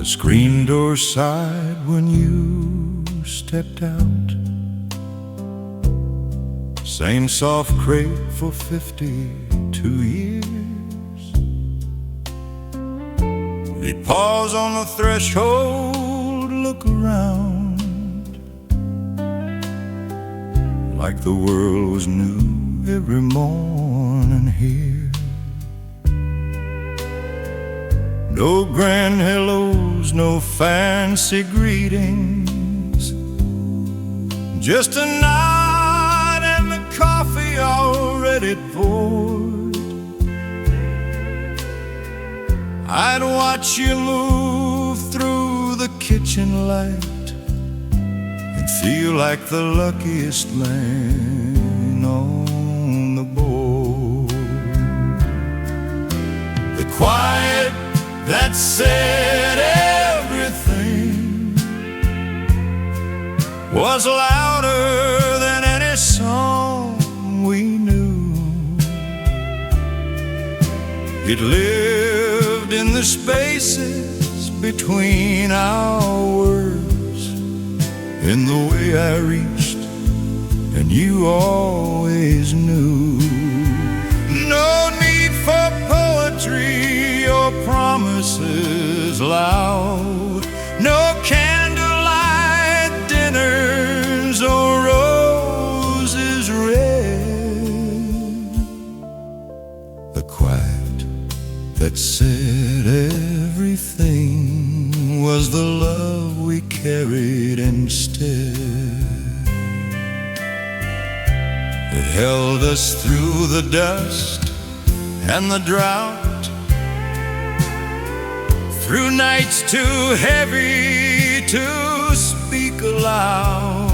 screen door sighed when you stepped out. Same soft crate for 52 years. He paused on the threshold, look around, like the world was new every morning here. No grand hellos, no fancy greetings, just a nod and the coffee already poured. I'd watch you move through the kitchen light and feel like the luckiest man on the board. The quiet that said everything was louder than any song we knew. It lived in the spaces between our words, in the way I reached and you always knew. No need for poetry or promises loud, no candlelight dinners or roses red. The quiet that said everything was the love we carried instead. It held us through the dust and the drought, through nights too heavy to speak aloud.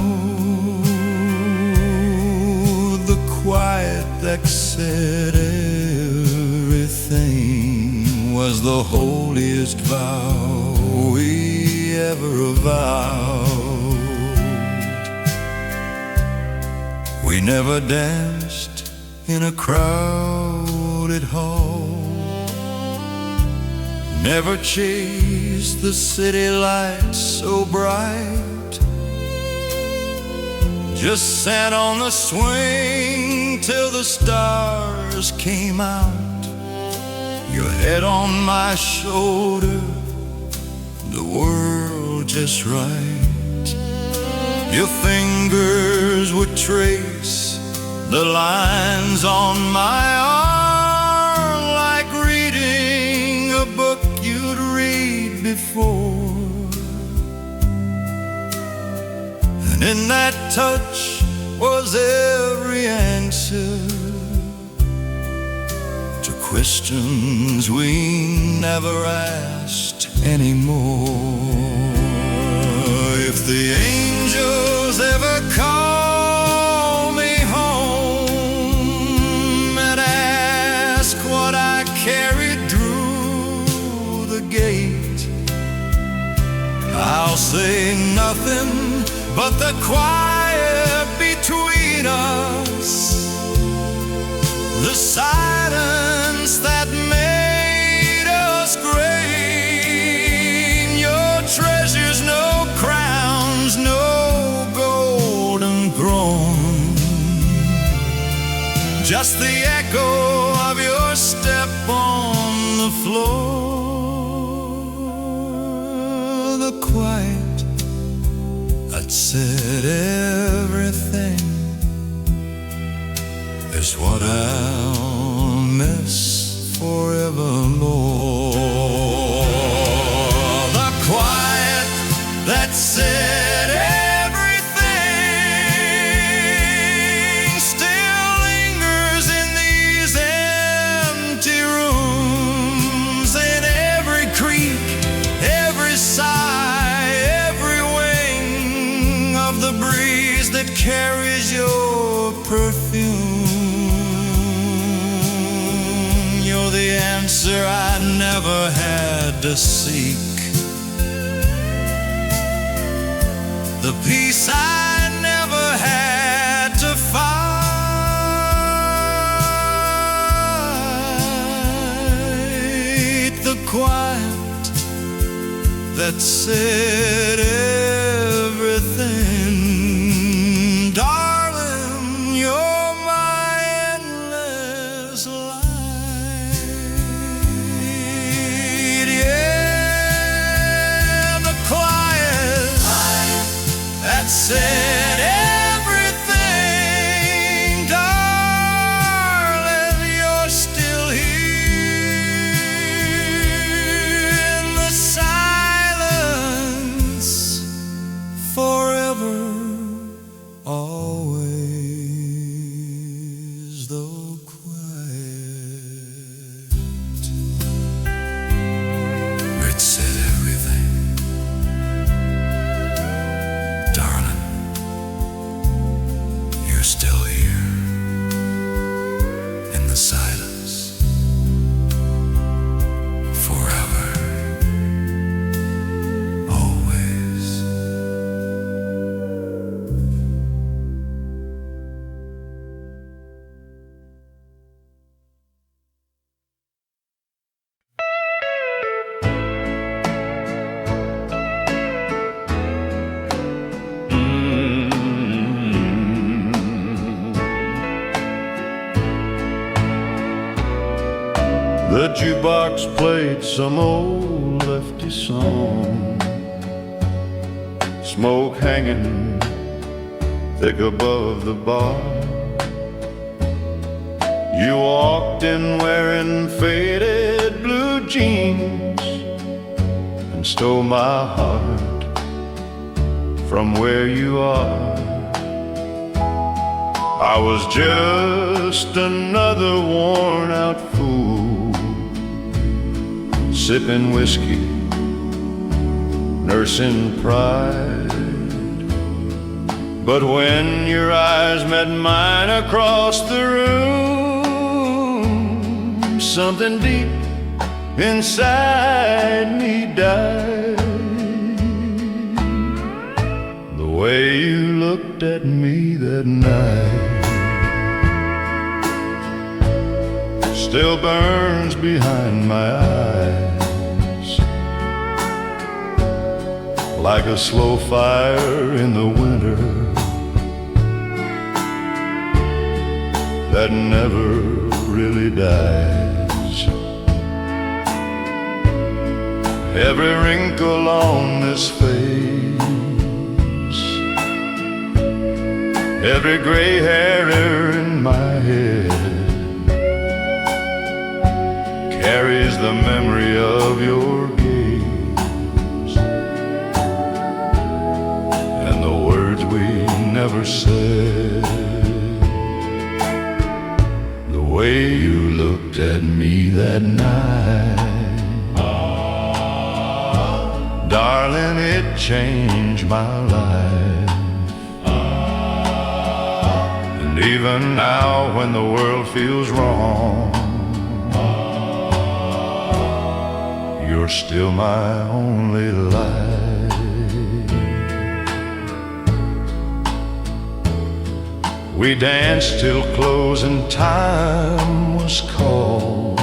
The quiet that said everything was the holiest vow we ever vowed. We never danced in a crowded hall, never chased the city lights so bright, just sat on the swing till the stars came out. Your head on my shoulder, the world just right. Your fingers would trace the lines on my arm like reading a book you'd read before. And in that touch was every answer to questions we never asked anymore. If the angels ever call me home and ask what I carried through the gate, I'll say nothing but the quiet between us, the silence that made us great. Your treasures, no crowns, no golden throne, just the echo of your step on the floor. The quiet that said everything is what I'll miss forevermore. The quiet that said everything still lingers in these empty rooms, in every creak, every sigh, every wing of the breeze that carries your perfume. You're the answer I never had to seek, the peace I never had to fight. The quiet that said everything. Darling, you're my endless light. Yeah, the quiet that said everything. Darling, you're still here in the silence, forever, always, though quiet. It said everything. Darling, you're still here in the silence, forever, always. The jukebox played some old lefty song, smoke hanging thick above the bar. You walked in wearing faded blue jeans and stole my heart from where you are. I was just another worn-out fool, sipping whiskey, nursing pride. But when your eyes met mine across the room, something deep inside me died. The way you looked at me that night still burns behind my eyes, like a slow fire in the winter that never really dies. Every wrinkle on this face, every gray hair in my head carries the memory of your gaze and the words we never said. The way you looked at me that night, darling, it changed my life. And even now when the world feels wrong, you're still my only light. We danced till closing time was called,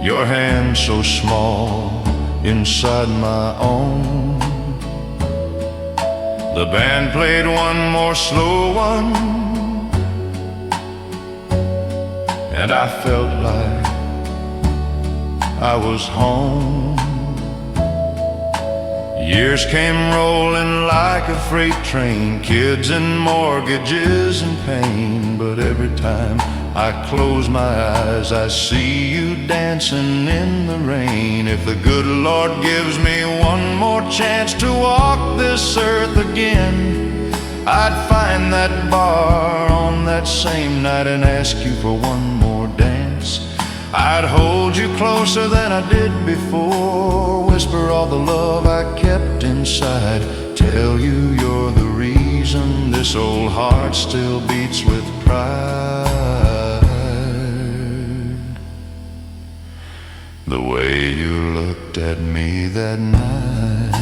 your hand so small inside my own. The band played one more slow one, and I felt like I was home. Years came rolling like a freight train, kids and mortgages and pain. But every time I close my eyes, I see you dancing in the rain. If the good Lord gives me one more chance to walk this earth again, I'd find that bar on that same night and ask you for one more dance. I'd hold you closer than I did before, whisper all the love I kept inside, tell you you're the reason this old heart still beats with pride. The way you looked at me that night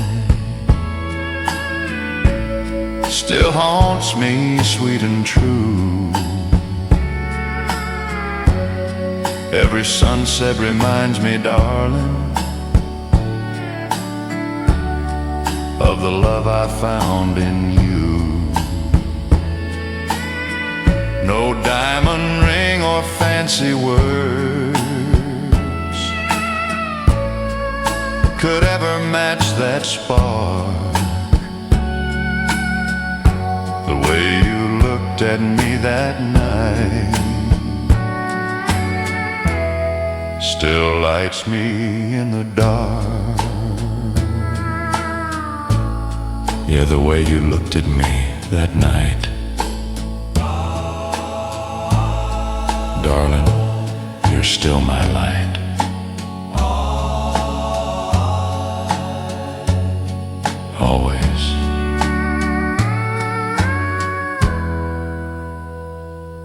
still haunts me, sweet and true. Every sunset reminds me, darling, of the love I found in you. No diamond ring or fancy words could ever match that spark. The way you looked at me that night still lights me in the dark. Yeah, the way you looked at me that night, darling, you're still my light. Always.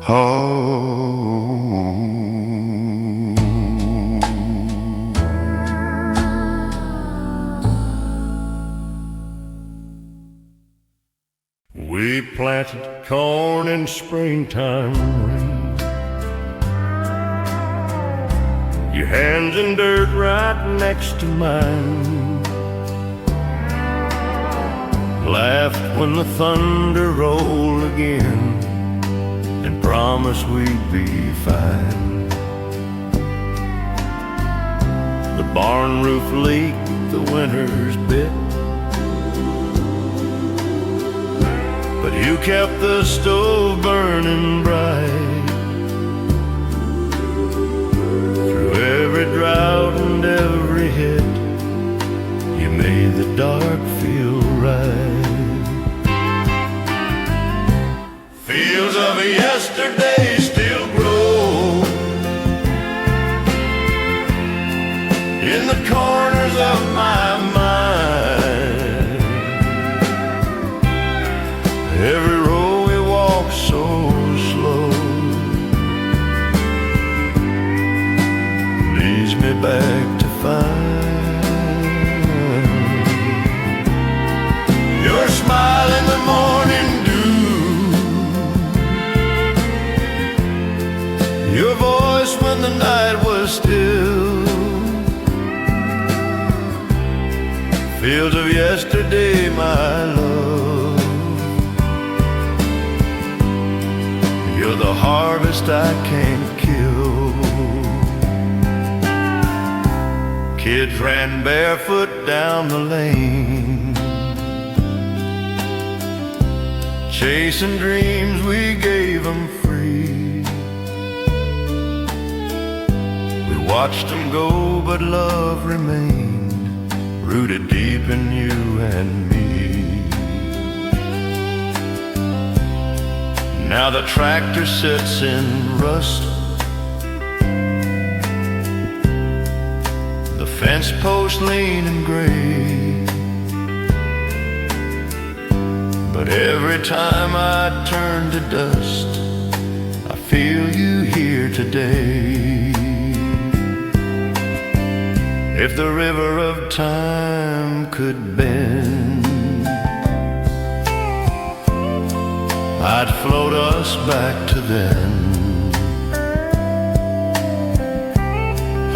Oh. We planted corn in springtime rain, your hands in dirt right next to mine, laughed when the thunder rolled again, and promised we'd be fine. The barn roof leaked the winter's bit, but you kept the stove burning bright. Through every drought and every hit, you made the dark feel right. Fields of yesterday still grow in the corners of my mind. Every road we walk so slow leads me back to find your smile in the morning dew, your voice when the night was still. Fields of yesterday, my love, you're the harvest I can't kill. Kids ran barefoot down the lane, chasing dreams we gave them free. We watched them go, but love remained, rooted deep in you and me. Now the tractor sits in rust, the fence post lean and gray, but every time I turn to dust, I feel you here today. If the river of time could bend, I'd float us back to then,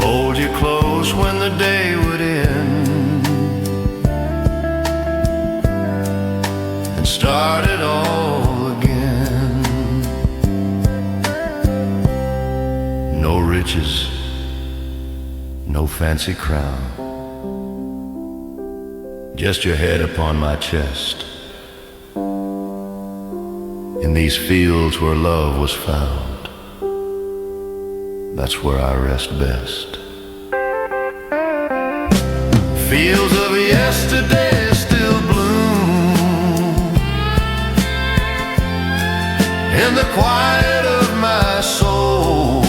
hold you close when the day would end, and start it all again. No riches, no fancy crown, just your head upon my chest, in these fields where love was found. That's where I rest best. Fields of yesterday still bloom in the quiet of my soul.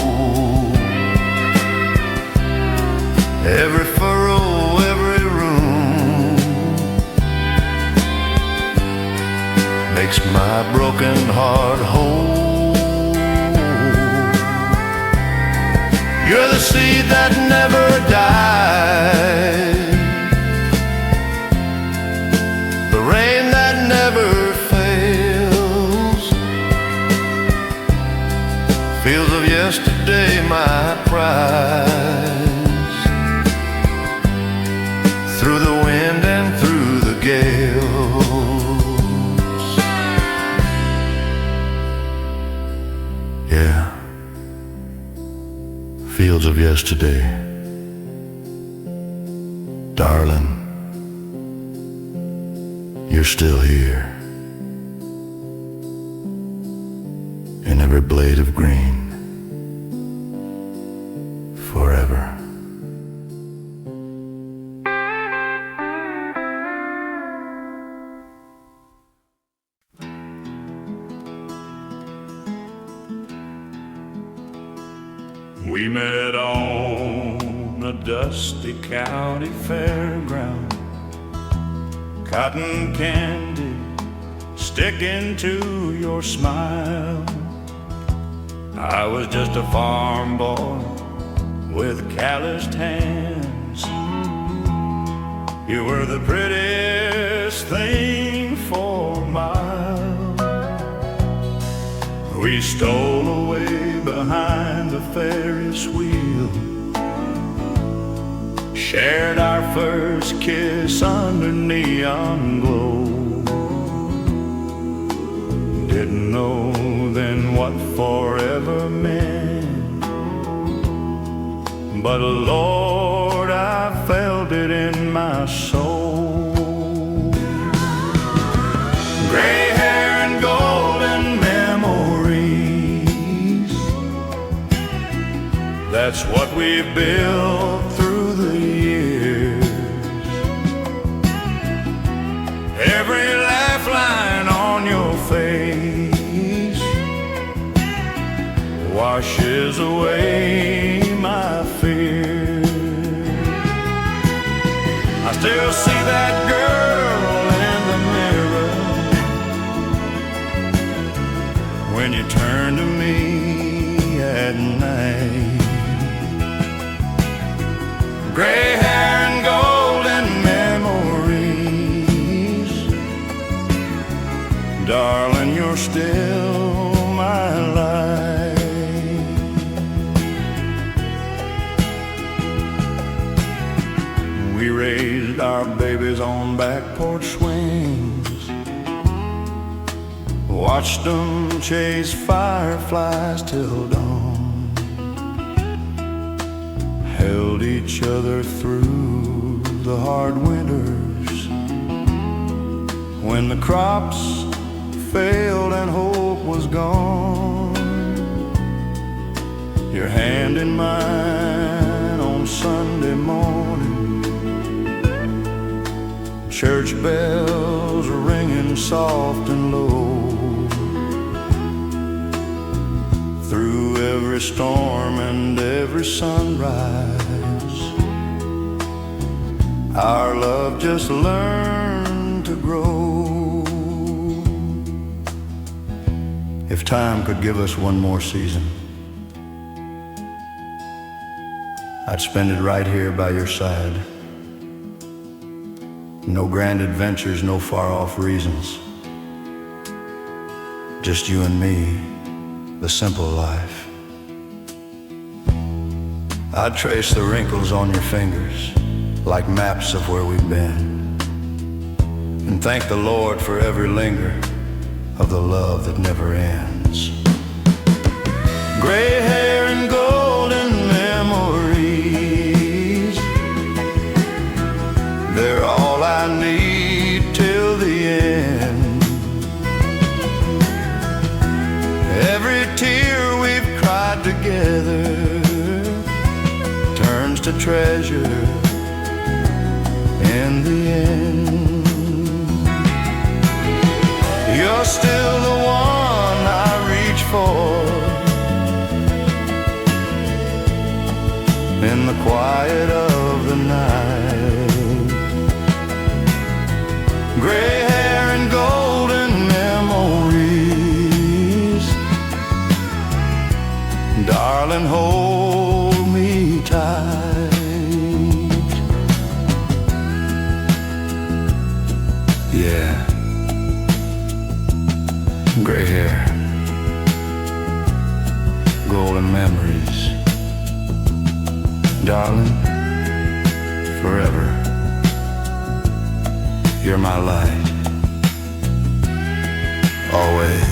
Every furrow, every room makes my broken heart whole. You're the seed that never dies, the rain that never fails. Fields of yesterday, my prize, through the wind and through the gales. Yeah, fields of yesterday. Darling, you're still here, in every blade of green, forever. We met on a dusty county fairground, cotton candy sticking to your smile. I was just a farm boy with calloused hands. You were the prettiest thing for miles. We stole away behind the Ferris wheel, shared our first kiss under neon glow. Didn't know then what forever meant, but Lord, I felt it in my soul. Gray hair and golden memories, that's what we've built through the years. Every laugh line on your face washes away my fear. I still see that girl in the mirror when you turn to me at night. Gray hair and golden memories, darling, you're still my life. We raised our babies on back porch swings, watched them chase fireflies till dawn, held each other through the hard winters when the crops failed and hope was gone. Your hand in mine on Sunday morning, church bells ringing soft and low. Through every storm and every sunrise, our love just learned to grow. If time could give us one more season, I'd spend it right here by your side. No grand adventures, no far-off reasons, just you and me, the simple life. I'd trace the wrinkles on your fingers like maps of where we've been, and thank the Lord for every linger of the love that never ends. Gray hair and golden memories, they're all I need till the end. Every tear we've cried together turns to treasure in the end. You're still the one I reach for in the quiet of the night. Gray hair and golden memories, darling, hold me tight. Yeah, gray hair, golden memories, darling, forever. you're my light, always.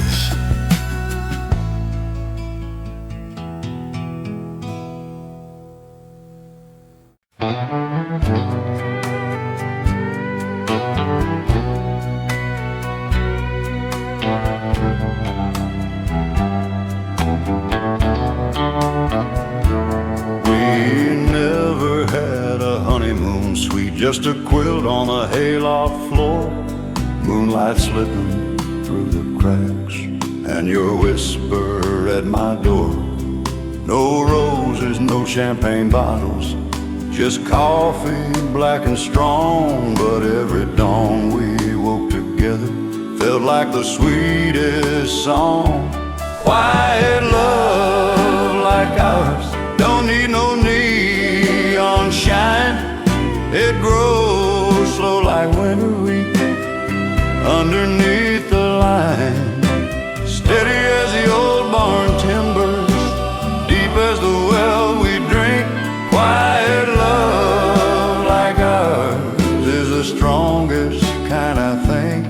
Just a quilt on a hayloft floor, moonlight slipping through the cracks, and your whisper at my door. No roses, no champagne bottles, just coffee, black and strong. But every dawn we woke together felt like the sweetest song. Quiet love like ours don't need no neon shine. It grows slow like winter wheat underneath the line, steady as the old barn timbers, deep as the well we drink. Quiet love like ours is the strongest kind, I think.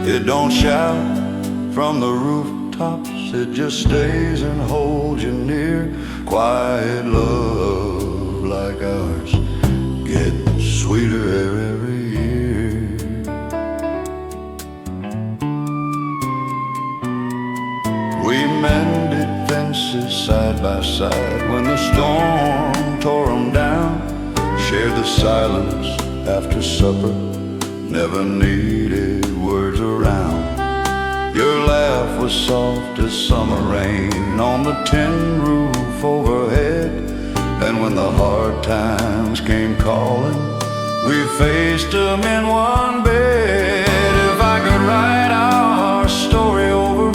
It don't shout from the rooftops, it just stays and holds you near. Quiet love like ours gets sweeter every year. We mended fences side by side when the storm tore them down, shared the silence after supper, never needed words around. Your laugh was soft as summer rain on the tin roof overhead, and when the hard times came calling, we faced them in one bed. If I could write our story over,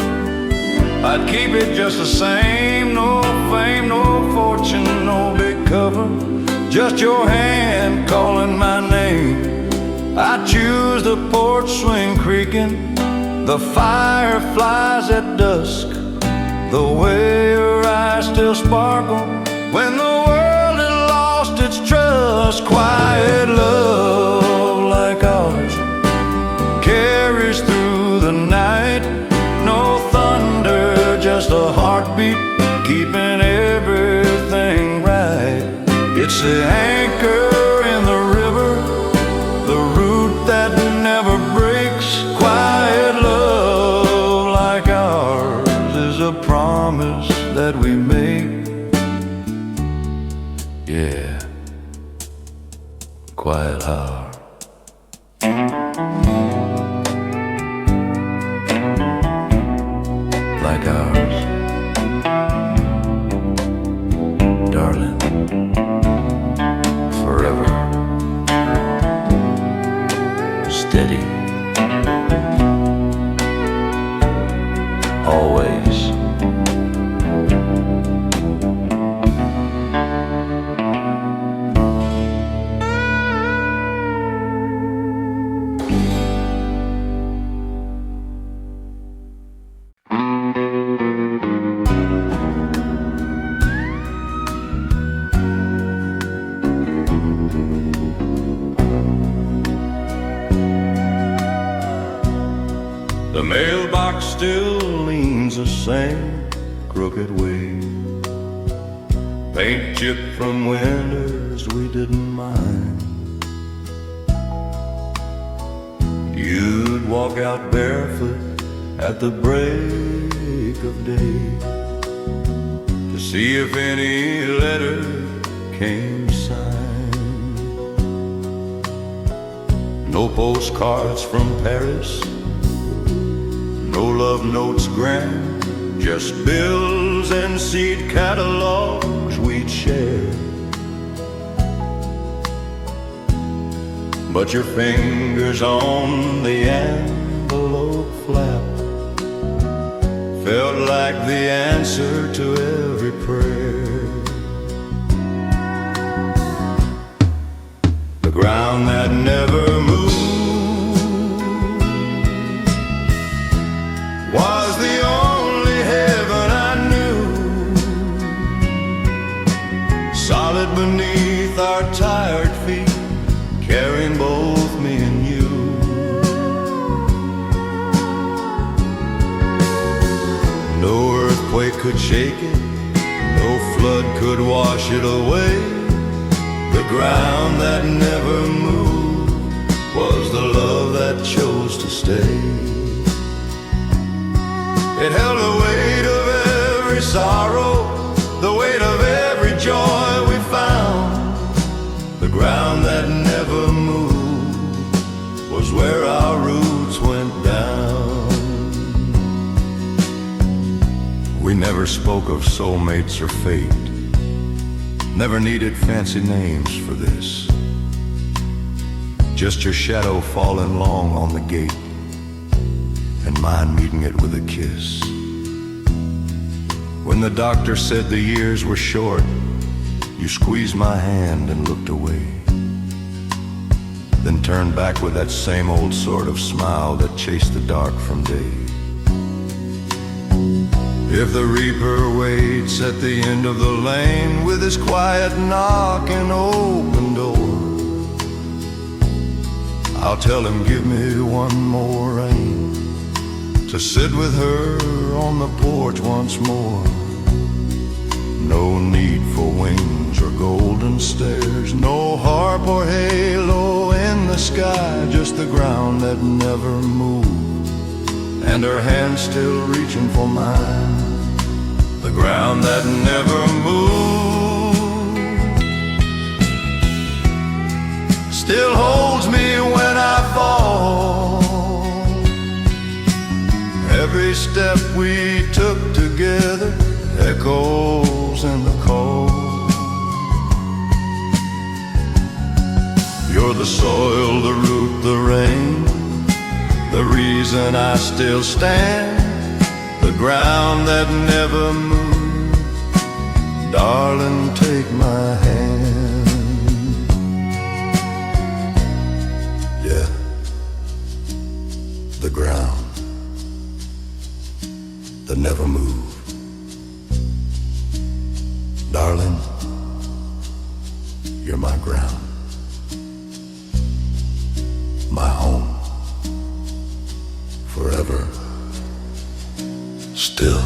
I'd keep it just the same. No fame, no fortune, no big cover, just your hand calling my name. I choose the porch swing creaking, the fireflies at dusk, the way your eyes still sparkle when the world had lost its trust. Quiet love like ours carries through the night. No thunder, just a heartbeat keeping everything right. It's the anchor in the river, the root that never breaks. Quiet love like ours is a promise that we make. Yeah, quiet heart. Like ours, darling, forever, steady, always. The mailbox still leans the same crooked way, paint chipped from winters we didn't mind. You'd walk out barefoot at the break of day to see if any letter came signed. No postcards from Paris, no love notes grand, just bills and seed catalogs we'd share. But your fingers on the envelope flap felt like the answer to every prayer. The ground that never moved was the only heaven I knew, solid beneath our tired feet, carrying both me and you. could shake it, no flood could wash it away. The ground that never moved was the love that chose to stay. It held the weight of every sorrow, the weight of every joy we found. The ground that never moved was where our roots went down. We never spoke of soulmates or fate, never needed fancy names for this. Just your shadow falling long on the gate, and mine meeting it with a kiss. When the doctor said the years were short, you squeezed my hand and looked away, then turned back with that same old sort of smile that chased the dark from day. If the reaper waits at the end of the lane with his quiet knock and open door, I'll tell him, give me one more rain to sit with her on the porch once more. No need for wings or golden stairs, no harp or halo in the sky, just the ground that never moved, and her hand still reaching for mine. The ground that never moved still holds me when I fall. Every step we took together echoes in the cold. You're the soil, the root, the rain, the reason I still stand, the ground that never moved. Darling, take my hand. Yeah, the ground that never moved. Darling, you're my ground, my home, forever, still.